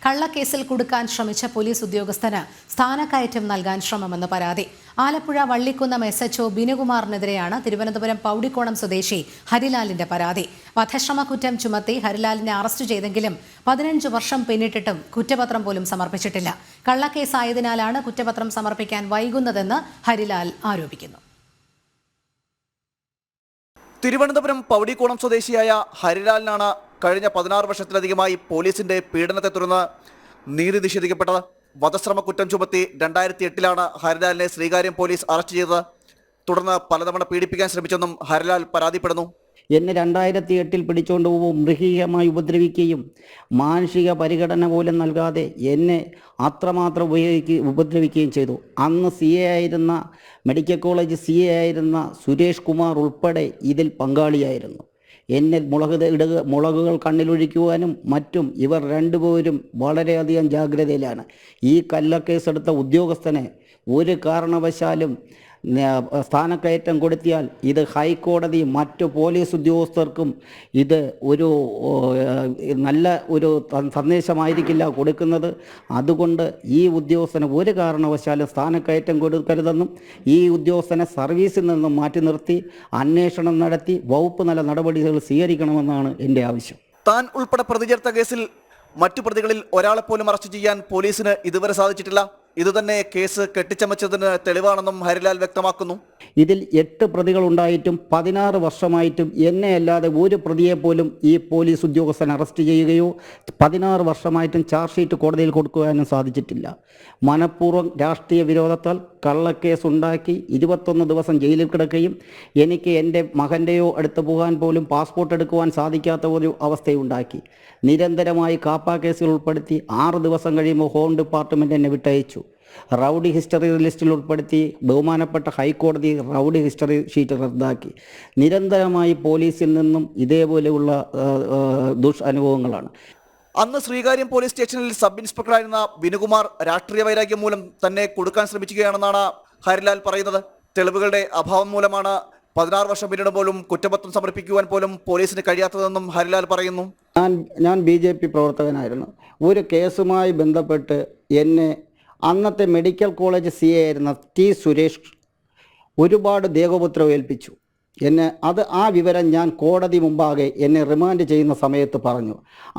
കള്ളക്കേസിൽ കുടുക്കാൻ ശ്രമിച്ച പോലീസ് ഉദ്യോഗസ്ഥന് സ്ഥാനക്കയറ്റം നൽകാൻ ശ്രമമെന്ന് പരാതി. ആലപ്പുഴ വള്ളിക്കുന്നം SHO ബിനുകുമാറിനെതിരെയാണ് തിരുവനന്തപുരം പൗടിക്കോണം സ്വദേശി ഹരിലാലിന്റെ പരാതി. വധശ്രമ കുറ്റം ചുമത്തി ഹരിലാലിനെ അറസ്റ്റ് ചെയ്തെങ്കിലും 15 വർഷം പിന്നിട്ടിട്ടും കുറ്റപത്രം പോലും സമർപ്പിച്ചിട്ടില്ല. കള്ളക്കേസായതിനാലാണ് കുറ്റപത്രം സമർപ്പിക്കാൻ വൈകുന്നതെന്ന് ഹരിലാൽ ആരോപിക്കുന്നു. തിരുവനന്തപുരം പൗടിക്കോണം സ്വദേശിയായ ഹരിലാലിനാണ് കഴിഞ്ഞ 16 വർഷത്തിലധികമായി പോലീസിന്റെ പീഡനത്തെ തുടർന്ന് നീതി നിഷേധിക്കപ്പെട്ടത്. വധശ്രമ കുറ്റം ചുമത്തി 2008 ഹരിലാലിനെ ശ്രീകാര്യം പോലീസ് അറസ്റ്റ് ചെയ്തത്. തുടർന്ന് പലതവണ പീഡിപ്പിക്കാൻ ശ്രമിച്ചെന്നും ഹരിലാൽ പരാതിപ്പെടുന്നു. എന്നെ 2008 പിടിച്ചുകൊണ്ട് പോകും മൃഗീയമായി ഉപദ്രവിക്കുകയും മാനുഷിക പരിഗണന പോലും നൽകാതെ എന്നെ അത്രമാത്രം ഉപദ്രവിക്കുകയും ചെയ്തു. അന്ന് CA ആയിരുന്ന മെഡിക്കൽ കോളേജ് CA ആയിരുന്ന സുരേഷ് കുമാർ ഉൾപ്പെടെ ഇതിൽ പങ്കാളിയായിരുന്നു. എന്നെ മുളകുകൾ കണ്ണിലൊഴിക്കുവാനും മറ്റും ഇവർ രണ്ടുപേരും വളരെയധികം ജാഗ്രതയിലാണ്. ഈ കള്ളക്കേസെടുത്ത ഉദ്യോഗസ്ഥനെ ഒരു കാരണവശാലും സ്ഥാനക്കയറ്റം കൊടുത്തിയാൽ ഇത് ഹൈക്കോടതി മറ്റു പോലീസ് ഉദ്യോഗസ്ഥർക്കും ഇത് ഒരു നല്ല ഒരു സന്ദേശമായിരിക്കില്ല കൊടുക്കുന്നത്. അതുകൊണ്ട് ഈ ഉദ്യോഗസ്ഥന് ഒരു കാരണവശാലും സ്ഥാനക്കയറ്റം കൊടുക്കരുതെന്നും ഈ ഉദ്യോഗസ്ഥനെ സർവീസിൽ നിന്നും മാറ്റി നിർത്തി അന്വേഷണം നടത്തി വകുപ്പ് തല നടപടികൾ സ്വീകരിക്കണമെന്നാണ് എൻ്റെ ആവശ്യം. താൻ ഉൾപ്പെടെ പ്രതി ചേർത്ത കേസിൽ മറ്റു പ്രതികളിൽ ഒരാളെപ്പോലും അറസ്റ്റ് ചെയ്യാൻ പോലീസിന് ഇതുവരെ സാധിച്ചിട്ടില്ല. ഇതുതന്നെ കേസ് കെട്ടിച്ചമച്ചതിന് തെളിവാണെന്നും ഹരിലാൽ വ്യക്തമാക്കുന്നു. ഇതിൽ 8 പ്രതികളുണ്ടായിട്ടും 16 വർഷമായിട്ടും എന്നെ അല്ലാതെ ഒരു പ്രതിയെ പോലും ഈ പോലീസ് ഉദ്യോഗസ്ഥൻ അറസ്റ്റ് ചെയ്യുകയോ 16 വർഷമായിട്ടും ചാർജ് ഷീറ്റ് കോടതിയിൽ കൊടുക്കുവാനും സാധിച്ചിട്ടില്ല. മനഃപൂർവ്വം രാഷ്ട്രീയ വിരോധത്താൽ കള്ളക്കേസ് ഉണ്ടാക്കി 21 ദിവസം ജയിലിൽ കിടക്കുകയും എനിക്ക് എൻ്റെ മകൻ്റെയോ അടുത്ത് പോകാൻ പോലും പാസ്പോർട്ട് എടുക്കുവാൻ സാധിക്കാത്ത ഒരു അവസ്ഥയുണ്ടാക്കി. നിരന്തരമായി കാപ്പാ കേസുകൾ ഉൾപ്പെടുത്തി 6 ദിവസം കഴിയുമ്പോൾ ഹോം ഡിപ്പാർട്ട്മെൻറ്റ് എന്നെ വിട്ടയച്ചു. റൗഡി ഹിസ്റ്ററി ലിസ്റ്റിൽ ഉൾപ്പെടുത്തി ബഹുമാനപ്പെട്ട ഹൈക്കോടതി റൗഡി ഹിസ്റ്ററി ഷീറ്റ് റദ്ദാക്കി. നിരന്തരമായി പോലീസിൽ നിന്നും ഇതേപോലെയുള്ള ദുഷ്അനുഭവങ്ങളാണ്. അന്ന് ശ്രീകാര്യം പോലീസ് സ്റ്റേഷനിൽ സബ് ഇൻസ്പെക്ടറായിരുന്ന ബിനുകുമാർ രാഷ്ട്രീയ വൈരാഗ്യം മൂലം തന്നെ കൊടുക്കാൻ ശ്രമിക്കുകയാണെന്നാണ് ഹരിലാൽ പറയുന്നത്. തെളിവുകളുടെ അഭാവം മൂലമാണ് 16 വർഷം പിന്നിടുമ്പോഴും കുറ്റപത്രം സമർപ്പിക്കുവാൻ പോലും പോലീസിന് കഴിയാത്തതെന്നും ഹരിലാൽ പറയുന്നു. ഞാൻ BJP പ്രവർത്തകനായിരുന്നു. ഒരു കേസുമായി ബന്ധപ്പെട്ട് എന്നെ അന്നത്തെ മെഡിക്കൽ കോളേജ് CA ആയിരുന്ന T സുരേഷ് ഒരുപാട് ദേഹോപദ്രവം ഏൽപ്പിച്ചു. ആ വിവരം ഞാൻ കോടതി മുമ്പാകെ എന്നെ റിമാൻഡ് ചെയ്യുന്ന സമയത്ത് പറഞ്ഞു.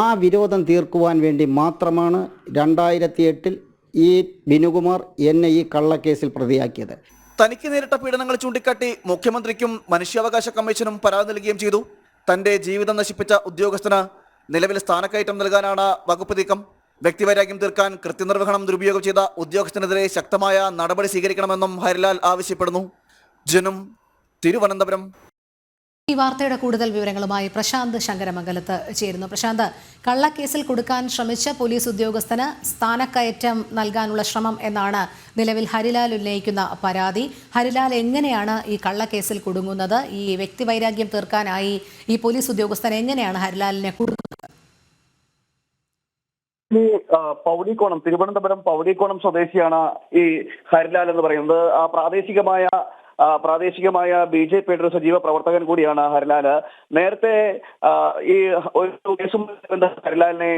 ആ വിരോധം തീർക്കുവാൻ വേണ്ടി മാത്രമാണ് 2008 ഈ ബിനുകുമാർ എന്നെ ഈ കള്ളക്കേസിൽ പ്രതിയാക്കിയത്. തനിക്ക് നേരിട്ട പീഡനങ്ങൾ ചൂണ്ടിക്കാട്ടി മുഖ്യമന്ത്രിക്കും മനുഷ്യാവകാശ കമ്മീഷനും പരാതി നൽകുകയും ചെയ്തു. തന്റെ ജീവിതം നശിപ്പിച്ച ഉദ്യോഗസ്ഥന് നിലവിൽ സ്ഥാനക്കയറ്റം നൽകാനാണ് വകുപ്പ് നീക്കം. വ്യക്തിവൈരാഗ്യം തീർക്കാൻ കൃത്യനിർവഹണം ദുരുപയോഗം ചെയ്ത ഉദ്യോഗസ്ഥനെതിരെ ശക്തമായ നടപടി സ്വീകരിക്കണമെന്നും ഹരിലാൽ ആവശ്യപ്പെടുന്നു. ജനം, തിരുവനന്തപുരം. ഈ വാർത്തയുടെ കൂടുതൽ വിവരങ്ങളുമായി പ്രശാന്ത് ശങ്കരമംഗലത്ത് ചേരുന്നു. പ്രശാന്ത്, കള്ളക്കേസിൽ കൊടുക്കാൻ ശ്രമിച്ച പോലീസ് ഉദ്യോഗസ്ഥന് സ്ഥാനക്കയറ്റം നൽകാനുള്ള ശ്രമം എന്നാണ് നിലവിൽ ഹരിലാൽ ഉന്നയിക്കുന്ന പരാതി. ഹരിലാൽ എങ്ങനെയാണ് ഈ കള്ളക്കേസിൽ കുടുങ്ങുന്നത്? ഈ വ്യക്തിവൈരാഗ്യം തീർക്കാനായി ഈ പോലീസ് ഉദ്യോഗസ്ഥൻ എങ്ങനെയാണ് ഹരിലാലിനെ കുടുങ്ങുന്നത്? പൗടിക്കോണം, തിരുവനന്തപുരം പൗടിക്കോണം സ്വദേശിയാണ് ഈ ഹരിലാൽ എന്ന് പറയുന്നത്. പ്രാദേശികമായ BJP യുടെ സജീവ പ്രവർത്തകൻ കൂടിയാണ് ഹരിലാൽ. നേരത്തെ ഈ ഒരു കേസുമായി ഹരിലാലിനെ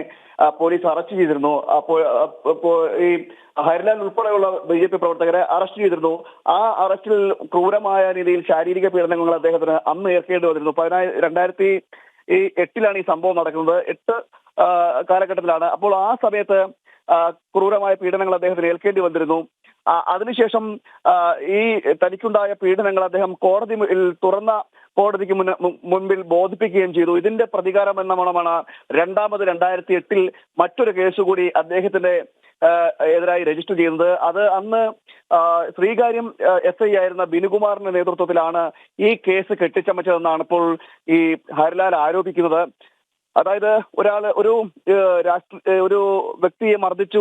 പോലീസ് അറസ്റ്റ് ചെയ്തിരുന്നു. അപ്പോൾ ഈ ഹരിലാൽ ഉൾപ്പെടെയുള്ള BJP പ്രവർത്തകരെ അറസ്റ്റ് ചെയ്തിരുന്നു. ആ അറസ്റ്റിൽ ക്രൂരമായ രീതിയിൽ ശാരീരിക പീഡനങ്ങൾ അദ്ദേഹത്തിന് അന്ന് ഏൽക്കേണ്ടി വന്നിരുന്നു. 2008 ഈ സംഭവം നടക്കുന്നത്. 8 കാലഘട്ടത്തിലാണ്. അപ്പോൾ ആ സമയത്ത് ക്രൂരമായ പീഡനങ്ങൾ അദ്ദേഹത്തിന് ഏൽക്കേണ്ടി വന്നിരുന്നു. അതിനുശേഷം ഈ തനിക്കുണ്ടായ പീഡനങ്ങൾ അദ്ദേഹം തുറന്ന കോടതിക്ക് മുൻപിൽ ബോധിപ്പിക്കുകയും ചെയ്തു. ഇതിന്റെ പ്രതികാരം എന്ന മണമാണ് 2008 മറ്റൊരു കേസ് കൂടി അദ്ദേഹത്തിന്റെ എതിരായി രജിസ്റ്റർ ചെയ്യുന്നത്. അത് അന്ന് ശ്രീകാര്യം SI ആയിരുന്ന ബിനുകുമാറിന്റെ നേതൃത്വത്തിലാണ് ഈ കേസ് കെട്ടിച്ചമച്ചതെന്നാണ് ഇപ്പോൾ ഈ ഹരിലാൽ ആരോപിക്കുന്നത്. അതായത് ഒരു വ്യക്തിയെ മർദ്ദിച്ചു,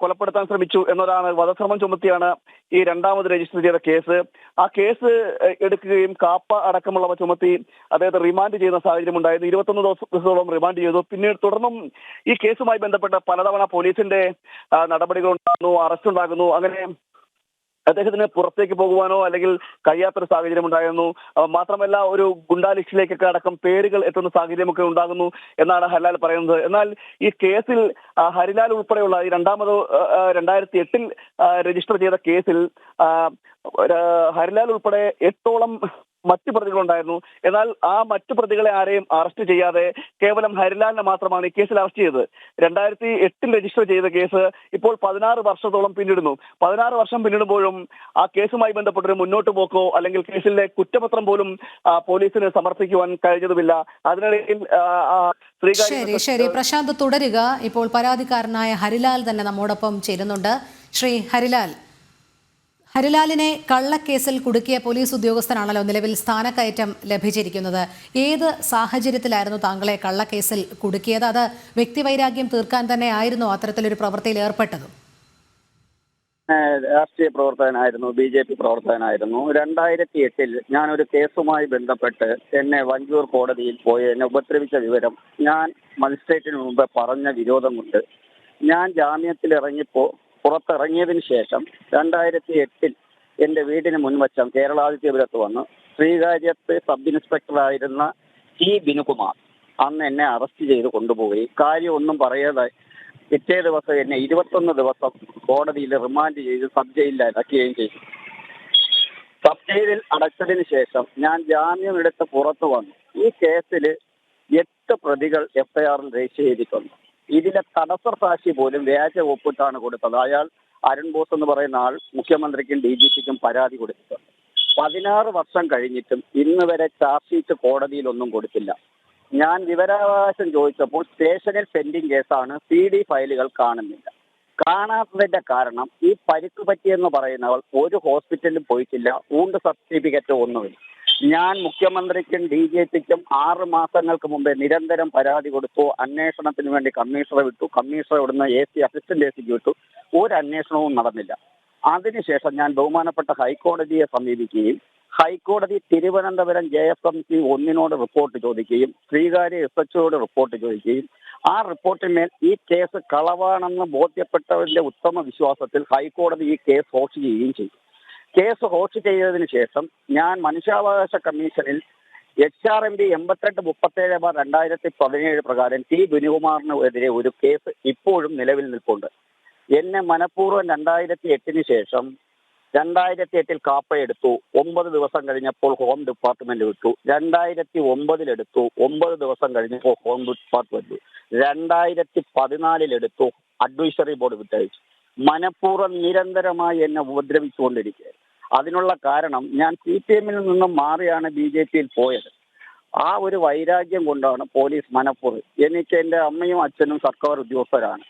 കൊലപ്പെടുത്താൻ ശ്രമിച്ചു എന്നതാണ് വധശ്രമം ചുമത്തിയാണ് ഈ രണ്ടാമത് രജിസ്റ്റർ ചെയ്ത കേസ്. ആ കേസ് എടുക്കുകയും കാപ്പ അടക്കമുള്ളവ ചുമത്തി അദ്ദേഹത്തെ റിമാൻഡ് ചെയ്യുന്ന സാഹചര്യം ഉണ്ടായിരുന്നു. 21 ദിവസത്തോളം റിമാൻഡ് ചെയ്തു. പിന്നീട് തുടർന്നും ഈ കേസുമായി ബന്ധപ്പെട്ട് പലതവണ പോലീസിന്റെ നടപടികൾ ഉണ്ടാകുന്നു, അറസ്റ്റ് ഉണ്ടാകുന്നു. അങ്ങനെ അദ്ദേഹത്തിന് പുറത്തേക്ക് പോകുവാനോ അല്ലെങ്കിൽ കഴിയാത്തൊരു സാഹചര്യം ഉണ്ടായിരുന്നു. മാത്രമല്ല ഒരു ഗുണ്ടാ ലിസ്റ്റിലേക്കൊക്കെ അടക്കം പേരുകൾ എത്തുന്ന സാഹചര്യമൊക്കെ ഉണ്ടാകുന്നു എന്നാണ് ഹരിലാൽ പറയുന്നത്. എന്നാൽ ഈ കേസിൽ ഹരിലാൽ ഉൾപ്പെടെയുള്ള ഈ 2008 രജിസ്റ്റർ ചെയ്ത കേസിൽ ഹരിലാൽ ഉൾപ്പെടെ 8ഓളം മറ്റു പ്രതികളുണ്ടായിരുന്നു. എന്നാൽ ആ മറ്റു പ്രതികളെ ആരെയും അറസ്റ്റ് ചെയ്യാതെ കേവലം ഹരിലാലിനെ മാത്രമാണ് ഈ കേസിൽ അറസ്റ്റ് ചെയ്തത്. 2008 രജിസ്റ്റർ ചെയ്ത കേസ് ഇപ്പോൾ 16 വർഷത്തോളം പിന്നിടുന്നു. 16 വർഷം പിന്നിടുമ്പോഴും ആ കേസുമായി ബന്ധപ്പെട്ടൊരു മുന്നോട്ട് പോക്കോ അല്ലെങ്കിൽ കേസിലെ കുറ്റപത്രം പോലും പോലീസിന് സമർപ്പിക്കുവാൻ കഴിഞ്ഞതുമില്ല. അതിനിടയിൽ ശരി പ്രശാന്ത് തുടരുക. ഇപ്പോൾ പരാതിക്കാരനായ ഹരിലാൽ തന്നെ നമ്മോടൊപ്പം ചേരുന്നുണ്ട്. ശ്രീ ഹരിലാലിനെ കള്ളക്കേസിൽ കുടുക്കിയ പോലീസ് ഉദ്യോഗസ്ഥനാണല്ലോ നിലവിൽ സ്ഥാനക്കയറ്റം ലഭിച്ചിരിക്കുന്നത്. ഏത് സാഹചര്യത്തിലായിരുന്നു താങ്കളെ കള്ളക്കേസിൽ കുടുക്കിയത്? അത് വ്യക്തിവൈരാഗ്യം തീർക്കാൻ തന്നെ ആയിരുന്നോ അത്തരത്തിലൊരു പ്രവൃത്തിയിൽ ഏർപ്പെട്ടത്? രാഷ്ട്രീയ പ്രവർത്തകനായിരുന്നു, BJP പ്രവർത്തകനായിരുന്നു. 2008 ഞാനൊരു കേസുമായി ബന്ധപ്പെട്ട് എന്നെ വഞ്ചൂർ കോടതിയിൽ പോയി എന്നെ ഉപദ്രവിച്ച വിവരം ഞാൻ മജിസ്ട്രേറ്റിന് മുമ്പ് പറഞ്ഞ വിരോധം കൊണ്ട് ഞാൻ ജാമ്യത്തിൽ പുറത്തിറങ്ങിയതിന് ശേഷം 2008 എൻ്റെ വീടിന് മുൻവശം കേരളാദിത്യപുരത്ത് വന്ന് ശ്രീകാര്യത്ത് സബ് ഇൻസ്പെക്ടറായിരുന്ന T. ബിനുകുമാർ അന്ന് എന്നെ അറസ്റ്റ് ചെയ്ത് കൊണ്ടുപോയി കാര്യമൊന്നും പറയാതെ പിറ്റേ ദിവസം എന്നെ 21 ദിവസം കോടതിയിൽ റിമാൻഡ് ചെയ്ത് സബ് ജയിലിൽ അടയ്ക്കുകയും ചെയ്തു. സബ് ജയിലിൽ അടച്ചതിന് ശേഷം ഞാൻ ജാമ്യമെടുത്ത് പുറത്തു വന്നു. ഈ കേസിൽ 8 പ്രതികൾ FIR-ൽ രജിസ്റ്റർ ചെയ്തിട്ടുണ്ട്. ഇതിലെ തടസ്സ സാക്ഷി പോലും വ്യാജ ഒപ്പിട്ടാണ് കൊടുത്തത്. അയാൾ അരുൺ ബോസ് എന്ന് പറയുന്ന ആൾ മുഖ്യമന്ത്രിക്കും DGPക്കും പരാതി കൊടുത്തിട്ടുണ്ട്. 16 വർഷം കഴിഞ്ഞിട്ടും ഇന്ന് വരെ ചാർജ് ഷീറ്റ് കോടതിയിലൊന്നും കൊടുത്തില്ല. ഞാൻ വിവരാവകാശം ചോദിച്ചപ്പോൾ സ്റ്റേഷനിൽ പെൻഡിങ് കേസാണ്, CD ഫയലുകൾ കാണുന്നില്ല. കാണാത്തതിന്റെ കാരണം ഈ പരിക്ക് പറ്റിയെന്ന് പറയുന്നവൾ ഒരു ഹോസ്പിറ്റലിലും പോയിട്ടില്ല, വൂണ്ട് സർട്ടിഫിക്കറ്റോ ഒന്നുമില്ല. ഞാൻ മുഖ്യമന്ത്രിക്കും DGPക്കും 6 മാസങ്ങൾക്ക് മുമ്പേ നിരന്തരം പരാതി കൊടുത്തു. അന്വേഷണത്തിന് വേണ്ടി കമ്മീഷണറെ വിട്ടു. കമ്മീഷണറെ ഇവിടുന്ന് AC അസിസ്റ്റന്റ് ACക്ക് വിട്ടു. ഒരു അന്വേഷണവും നടന്നില്ല. അതിനുശേഷം ഞാൻ ബഹുമാനപ്പെട്ട ഹൈക്കോടതിയെ സമീപിക്കുകയും ഹൈക്കോടതി തിരുവനന്തപുരം JFMC 1 റിപ്പോർട്ട് ചോദിക്കുകയും ശ്രീകാര്യ SHOയോട് റിപ്പോർട്ട് ചോദിക്കുകയും ആ റിപ്പോർട്ടിന്മേൽ ഈ കേസ് കളവാണെന്ന് ബോധ്യപ്പെട്ടവരുടെ ഉത്തമ വിശ്വാസത്തിൽ ഹൈക്കോടതി ഈ കേസ് ഹോസ്റ്റ് ചെയ്യുകയും ചെയ്തു. കേസ് ഹോസ്റ്റ് ചെയ്തതിനു ശേഷം ഞാൻ മനുഷ്യാവകാശ കമ്മീഷനിൽ HRMB 8837/2017 പ്രകാരം T. ബിനുകുമാറിനെതിരെ ഒരു കേസ് ഇപ്പോഴും നിലവിൽ നിൽപ്പുണ്ട്. എന്നെ മനഃപൂർവ്വം 2008 ശേഷം 2008 കാപ്പയെടുത്തു. 9 ദിവസം കഴിഞ്ഞപ്പോൾ ഹോം ഡിപ്പാർട്ട്മെന്റ് വിട്ടു. 2009 എടുത്തു. 9 ദിവസം കഴിഞ്ഞപ്പോൾ ഹോം ഡിപ്പാർട്ട്മെന്റ്. 2014 എടുത്തു. അഡ്വൈസറി ബോർഡ് വിട്ടയച്ചു. മനഃപൂർവ്വം നിരന്തരമായി എന്നെ ഉപദ്രവിച്ചുകൊണ്ടിരിക്കുക. അതിനുള്ള കാരണം ഞാൻ CPM-ൽ നിന്നും മാറിയാണ് BJP-യിൽ പോയത്. ആ ഒരു വൈരാഗ്യം കൊണ്ടാണ് പോലീസ് മനഃപൂർവ്വം. എനിക്ക് എൻ്റെ അമ്മയും അച്ഛനും സർക്കാർ ഉദ്യോഗസ്ഥരാണ്.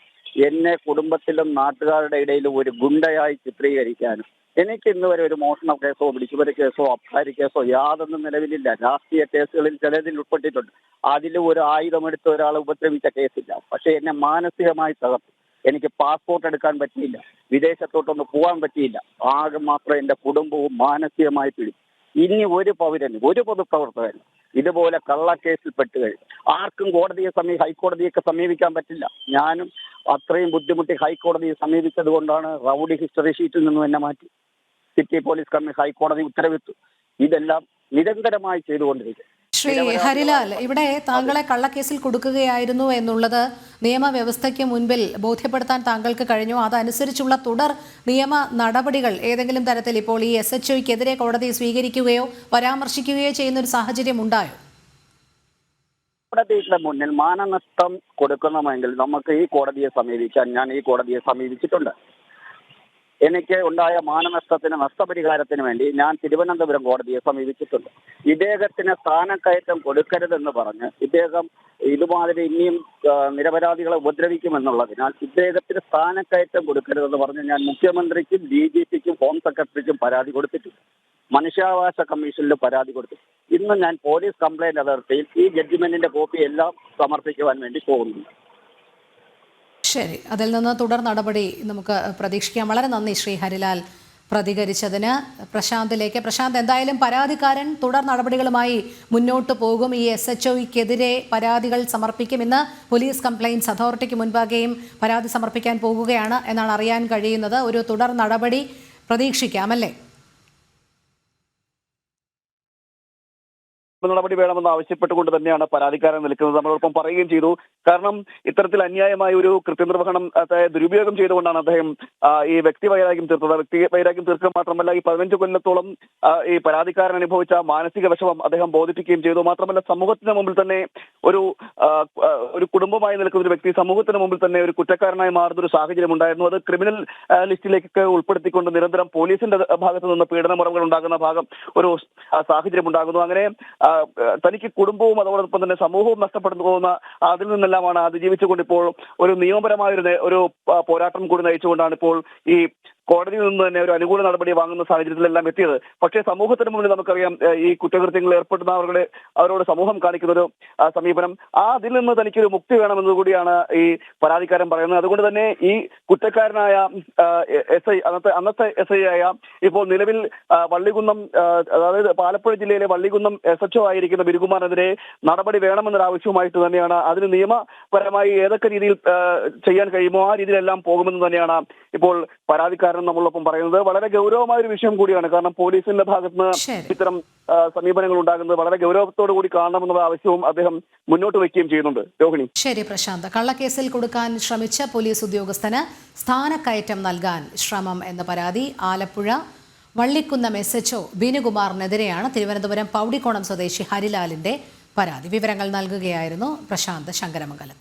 എന്നെ കുടുംബത്തിലും നാട്ടുകാരുടെ ഇടയിലും ഒരു ഗുണ്ടയായി ചിത്രീകരിക്കാനും എനിക്ക് ഇന്ന് വരെ ഒരു മോഷണ കേസോ പിടിച്ചുപറി കേസോ അബ്കാരി കേസോ യാതൊന്നും നിലവിലില്ല. രാഷ്ട്രീയ കേസുകളിൽ ചിലതിൽ ഉൾപ്പെട്ടിട്ടുണ്ട്. അതിലും ഒരു ആയുധമെടുത്ത് ഒരാളെ ഉപദ്രവിച്ച കേസില്ല. പക്ഷെ എന്നെ മാനസികമായി തകർത്തു. എനിക്ക് പാസ്പോർട്ട് എടുക്കാൻ പറ്റിയില്ല, വിദേശത്തോട്ടൊന്ന് പോകാൻ പറ്റിയില്ല. ആകെ മാത്രം എൻ്റെ കുടുംബവും മാനസികമായി പിടിച്ചു. ഇനി ഒരു പൗരന്, ഒരു പൊതുപ്രവർത്തകന് ഇതുപോലെ കള്ളക്കേസിൽ പെട്ടുകഴിഞ്ഞു ആർക്കും ഹൈക്കോടതിയൊക്കെ സമീപിക്കാൻ പറ്റില്ല. ഞാനും അത്രയും ബുദ്ധിമുട്ടി ഹൈക്കോടതിയെ സമീപിച്ചത് കൊണ്ടാണ് റൗഡി ഹിസ്റ്ററി ഷീറ്റിൽ നിന്നും എന്നെ മാറ്റി സിറ്റി പോലീസ് കമ്മീഷൻ ഹൈക്കോടതി ഉത്തരവിട്ടു. ഇതെല്ലാം നിരന്തരമായി ചെയ്തുകൊണ്ടിരിക്കും. ശ്രീ ഹരിലാൽ, ഇവിടെ താങ്കളെ കള്ളക്കേസിൽ കൊടുക്കുകയായിരുന്നു എന്നുള്ളത് നിയമവ്യവസ്ഥയ്ക്ക് മുൻപിൽ ബോധ്യപ്പെടുത്താൻ താങ്കൾക്ക് കഴിഞ്ഞോ? അതനുസരിച്ചുള്ള തുടർ നിയമ നടപടികൾ ഏതെങ്കിലും തരത്തിൽ ഇപ്പോൾ ഈ SHOയ്ക്കെതിരെ കോടതി സ്വീകരിക്കുകയോ പരാമർശിക്കുകയോ ചെയ്യുന്ന ഒരു സാഹചര്യം ഉണ്ടായോ? കോടതിയുടെ മുന്നിൽ മാനനഷ്ടം കൊടുക്കണമെങ്കിൽ നമുക്ക് ഈ കോടതിയെ സമീപിക്കാൻ ഞാൻ ഈ കോടതിയെ സമീപിച്ചിട്ടുണ്ട്. എനിക്ക് ഉണ്ടായ മാനനഷ്ടത്തിന് നഷ്ടപരിഹാരത്തിന് വേണ്ടി ഞാൻ തിരുവനന്തപുരം കോടതിയെ സമീപിച്ചിട്ടുണ്ട്. ഇദ്ദേഹത്തിന് സ്ഥാനക്കയറ്റം കൊടുക്കരുതെന്ന് പറഞ്ഞ് ഇദ്ദേഹം ഇതുമാതിരി ഇനിയും നിരപരാധികളെ ഉപദ്രവിക്കുമെന്നുള്ളതിനാൽ ഇദ്ദേഹത്തിന് സ്ഥാനക്കയറ്റം കൊടുക്കരുതെന്ന് പറഞ്ഞ് ഞാൻ മുഖ്യമന്ത്രിക്കും DGPക്കും ഹോം സെക്രട്ടറിക്കും പരാതി കൊടുത്തിട്ടുണ്ട്. മനുഷ്യാവകാശ കമ്മീഷനിൽ പരാതി കൊടുത്തു. ഇന്ന് ഞാൻ പോലീസ് കംപ്ലൈന്റ് അതോറിറ്റിയിൽ ഈ ജഡ്ജ്മെന്റിന്റെ കോപ്പി എല്ലാം സമർപ്പിക്കുവാൻ വേണ്ടി പോകുന്നുണ്ട്. ശരി, അതിൽ നിന്ന് തുടർ നടപടി നമുക്ക് പ്രതീക്ഷിക്കാം. വളരെ നന്ദി ശ്രീ ഹരിലാൽ പ്രതികരിച്ചതിന്. പ്രശാന്ത്, എന്തായാലും പരാതിക്കാരൻ തുടർ നടപടികളുമായി മുന്നോട്ട് പോകും. ഈ SHOയ്ക്കെതിരെ പരാതികൾ സമർപ്പിക്കും. ഇന്ന് പോലീസ് കംപ്ലയിൻറ്റ്സ് അതോറിറ്റിക്ക് മുൻപാകെയും പരാതി സമർപ്പിക്കാൻ പോകുകയാണ് എന്നാണ് അറിയാൻ കഴിയുന്നത്. ഒരു തുടർ നടപടി പ്രതീക്ഷിക്കാമല്ലേ? നടപടി വേണമെന്ന് ആവശ്യപ്പെട്ടുകൊണ്ട് തന്നെയാണ് പരാതിക്കാരൻ നിൽക്കുന്നത്. നമ്മളോടൊപ്പം പറയുകയും ചെയ്തു. കാരണം ഇത്തരത്തിൽ അന്യായമായ ഒരു കൃത്യനിർവഹണം ദുരുപയോഗം ചെയ്തുകൊണ്ടാണ് അദ്ദേഹം ഈ വ്യക്തിവൈരാഗ്യം തീർത്തത്. വ്യക്തിവൈരാഗ്യം തീർക്കുക മാത്രമല്ല, ഈ 15 കൊല്ലത്തോളം ഈ പരാതിക്കാരൻ അനുഭവിച്ച മാനസിക വിഷമം അദ്ദേഹം ബോധിപ്പിക്കുകയും ചെയ്തു. മാത്രമല്ല, സമൂഹത്തിന് മുമ്പിൽ തന്നെ ഒരു കുടുംബമായി നിൽക്കുന്ന ഒരു വ്യക്തി സമൂഹത്തിന് മുമ്പിൽ തന്നെ ഒരു കുറ്റക്കാരനായി മാറുന്ന ഒരു സാഹചര്യം ഉണ്ടായിരുന്നു. അത് ക്രിമിനൽ ലിസ്റ്റിലേക്കൊക്കെ ഉൾപ്പെടുത്തിക്കൊണ്ട് നിരന്തരം പോലീസിന്റെ ഭാഗത്ത് നിന്ന് പീഡനമുറകൾ ഉണ്ടാകുന്ന ഒരു സാഹചര്യം ഉണ്ടാകുന്നു. അങ്ങനെ തനിക്ക് കുടുംബവും അതോടൊപ്പം തന്നെ സമൂഹവും നഷ്ടപ്പെടുന്നു പോകുന്ന അതിൽ നിന്നെല്ലാമാണ് അതിജീവിച്ചുകൊണ്ട് ഇപ്പോൾ ഒരു നിയമപരമായ ഒരു പോരാട്ടം കൂടി നയിച്ചുകൊണ്ടാണ് ഇപ്പോൾ ഈ കോടതിയിൽ നിന്ന് തന്നെ ഒരു അനുകൂല നടപടി വാങ്ങുന്ന സാഹചര്യത്തിലെല്ലാം എത്തിയത്. പക്ഷേ സമൂഹത്തിന് മുന്നിൽ നമുക്കറിയാം, ഈ കുറ്റകൃത്യങ്ങളിൽ അവരോട് സമൂഹം കാണിക്കുന്ന ഒരു സമീപനം, അതിൽ നിന്ന് തനിക്കൊരു മുക്തി വേണമെന്നത് കൂടിയാണ് ഈ പരാതിക്കാരൻ പറയുന്നത്. അതുകൊണ്ട് തന്നെ ഈ കുറ്റക്കാരനായ അന്നത്തെ SI ആയ ഇപ്പോൾ നിലവിൽ വള്ളികുന്നം, അതായത് പാലപ്പുഴ ജില്ലയിലെ വള്ളികുന്നം SHO ആയിരിക്കുന്ന ബിനുകുമാറിനെതിരെ നടപടി വേണമെന്നൊരു ആവശ്യവുമായിട്ട് തന്നെയാണ്, അതിന് നിയമപരമായി ഏതൊക്കെ രീതിയിൽ ചെയ്യാൻ കഴിയുമോ ആ രീതിയിലെല്ലാം പോകുമെന്ന് തന്നെയാണ് ഇപ്പോൾ പരാതിക്കാരൻ നമ്മളൊപ്പം പറയുന്നത്. വളരെ ഗൗരവമായ ഒരു വിഷയം കൂടിയാണ്. കാരണം പോലീസിന്റെ ഭാഗത്തുനിന്ന് ഇത്തരം സമീപനങ്ങൾ ഉണ്ടാകുന്നത് വളരെ ഗൗരവത്തോടു കൂടി കാണണമെന്നുള്ള ആവശ്യവും അദ്ദേഹം മുന്നോട്ട് വയ്ക്കുകയും ചെയ്യുന്നുണ്ട്. രോഹിണി. ശരി പ്രശാന്ത്, കള്ളക്കേസിൽ കൊടുക്കാൻ ശ്രമിച്ച പോലീസ് ഉദ്യോഗസ്ഥന് സ്ഥാനക്കയറ്റം നൽകാൻ ശ്രമം എന്ന പരാതി ആലപ്പുഴ വള്ളിക്കുന്നം SHO ബിനുകുമാറിനെതിരെയാണ് തിരുവനന്തപുരം പൗടിക്കോണം സ്വദേശി ഹരിലാലിന്റെ പരാതി. വിവരങ്ങൾ നൽകുകയായിരുന്നു പ്രശാന്ത് ശങ്കരമംഗലം.